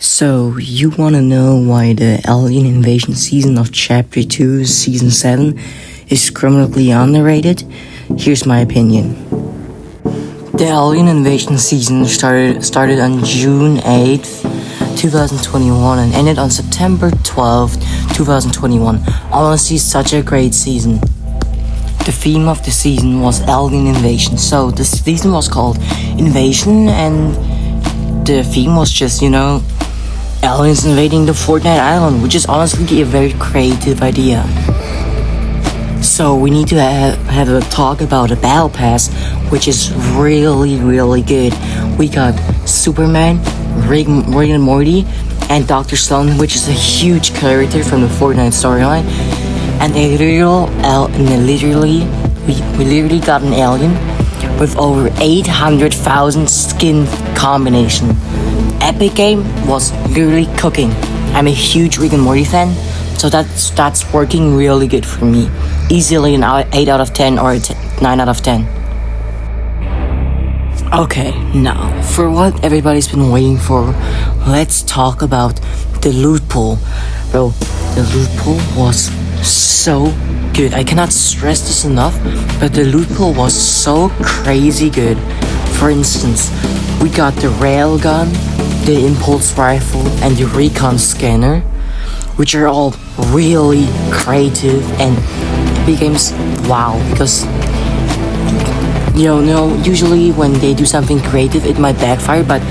So, you wanna know why the Alien Invasion season of Chapter 2, Season 7 is criminally underrated? Here's my opinion. The Alien Invasion season started on June 8th, 2021 and ended on September 12th, 2021. Honestly, such a great season. The theme of the season was Alien Invasion. So, the season was called Invasion and the theme was just, aliens invading the Fortnite island, which is honestly a very creative idea. So we need to have a talk about a battle pass, which is really good. We got Superman, Rick and Morty, and Dr. Stone, which is a huge character from the Fortnite storyline. And we literally got an alien with over 800,000 skin combination. Epic game was literally cooking. I'm a huge Rick and Morty fan, so that's working really good for me. Easily an 8 out of 10 or a 9 out of 10. Okay, now, for what everybody's been waiting for, let's talk about the loot pool. Bro, the loot pool was so good. I cannot stress this enough, but the loot pool was so crazy good. For instance, we got the railgun, the impulse rifle, and the recon scanner, which are all really creative and it becomes wow, because usually when they do something creative it might backfire, but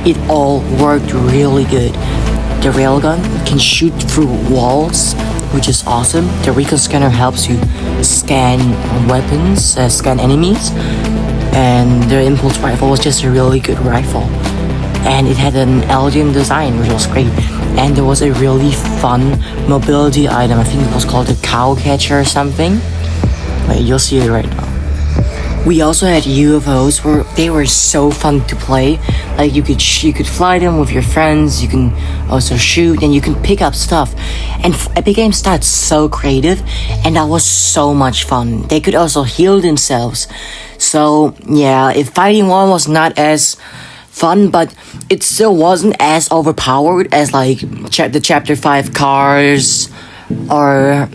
it all worked really good. The railgun can shoot through walls, which is awesome. The recon scanner helps you scan weapons, scan enemies, and the impulse rifle was just a really good rifle. And it had an alien design, which was great. And there was a really fun mobility item. I think it was called a cow catcher or something. Wait, you'll see it right now. We also had UFOs, where they were so fun to play. Like you could fly them with your friends. You can also shoot, and you can pick up stuff. And Epic Games started so creative, and that was so much fun. They could also heal themselves. So yeah, if fighting one was not as fun, but it still wasn't as overpowered as like the Chapter 5 cars or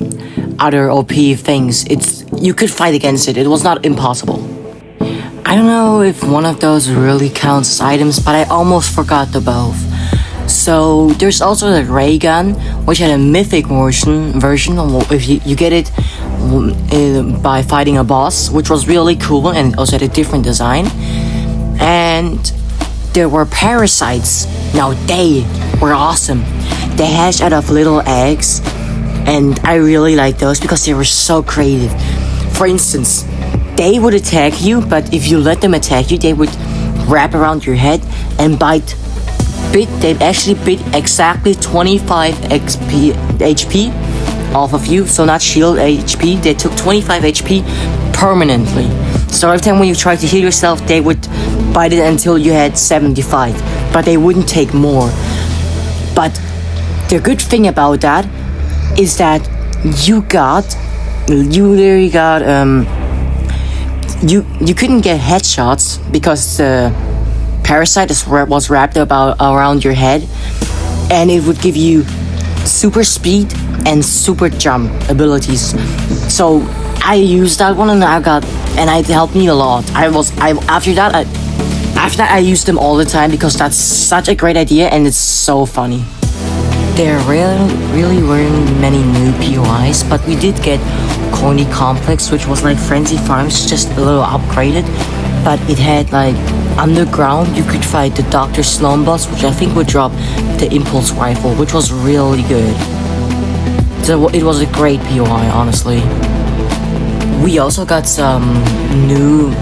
other OP things. You could fight against it. It was not impossible. I don't know if one of those really counts as items, but I almost forgot the both. So there's also the ray gun, which had a mythic version. If you get it by fighting a boss, which was really cool, and it also had a different design. And there were parasites. Now they were awesome. They hatched out of little eggs, and I really like those because they were so creative. For instance, they would attack you, but if you let them attack you, they would wrap around your head and they actually bit exactly 25 HP off of you, so not shield HP. They took 25 HP permanently. So every time when you tried to heal yourself, they would bite it until you had 75, but they wouldn't take more. But the good thing about that is that you couldn't get headshots because the parasite was wrapped around your head, and it would give you super speed and super jump abilities. So I used that one, and it helped me a lot. After that I used them all the time because that's such a great idea and it's so funny. There really weren't many new POIs, but we did get Corny Complex, which was like Frenzy Farms, just a little upgraded. But it had like underground, you could fight the Dr. Sloan boss, which I think would drop the impulse rifle, which was really good. So it was a great POI, honestly. We also got some new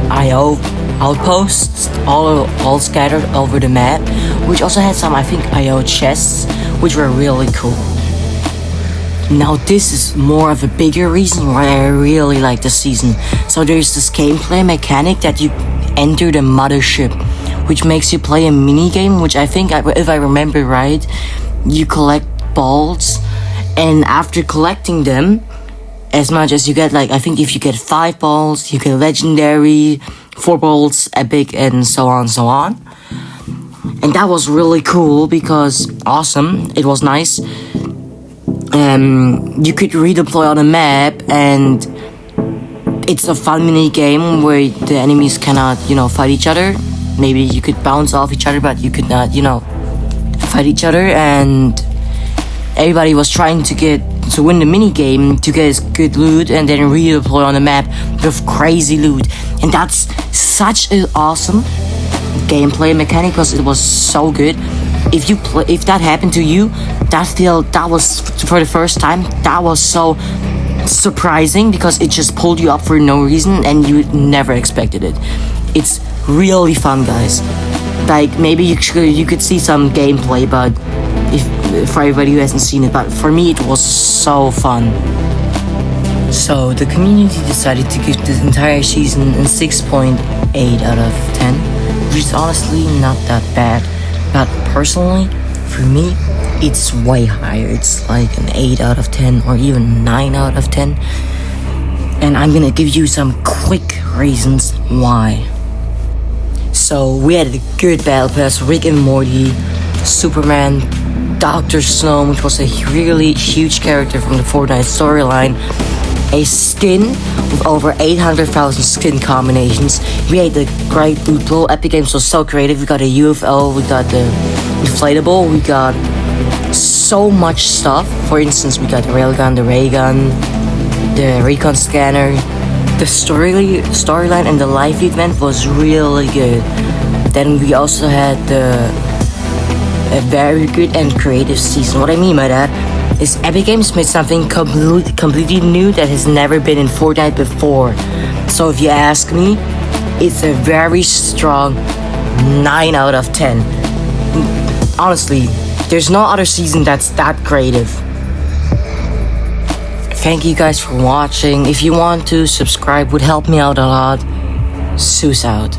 IO outposts all scattered over the map, which also had some, I think, IO chests, which were really cool. Now this is more of a bigger reason why I really like the season. So there's this gameplay mechanic that you enter the mothership, which makes you play a mini game, which I think, if I remember right, you collect balls, and after collecting them, as much as you get, like, I think if you get 5 balls, you get legendary, 4 balls, epic, and so on. And that was really cool because awesome. It was nice. You could redeploy on a map, and it's a fun mini game where the enemies cannot, fight each other. Maybe you could bounce off each other, but you could not, fight each other. And everybody was trying to win the mini game to get good loot and then redeploy on the map with crazy loot. And that's such an awesome gameplay mechanic because it was so good. If that happened to you, that was for the first time, that was so surprising because it just pulled you up for no reason and you never expected it. It's really fun, guys. Like, maybe you could see some gameplay, but for everybody who hasn't seen it, but for me it was so fun. So the community decided to give this entire season a 6.8 out of 10, which is honestly not that bad. But personally, for me, it's way higher. It's like an 8 out of 10 or even 9 out of 10. And I'm gonna give you some quick reasons why. So we had a good battle pass, Rick and Morty, Superman, Dr. Snow, which was a really huge character from the Fortnite storyline, a skin with over 800,000 skin combinations. We had the great loot pool. Epic Games was so creative. We got a UFO, we got the inflatable, we got so much stuff. For instance, we got the railgun, the ray gun, the recon scanner. The storyline and the live event was really good. Then we also had a very good and creative season. What I mean by that is Epic Games made something completely new that has never been in Fortnite before. So if you ask me, it's a very strong 9 out of 10. Honestly, there's no other season that's that creative. Thank you guys for watching. If you want to subscribe, would help me out a lot. Im Seus out.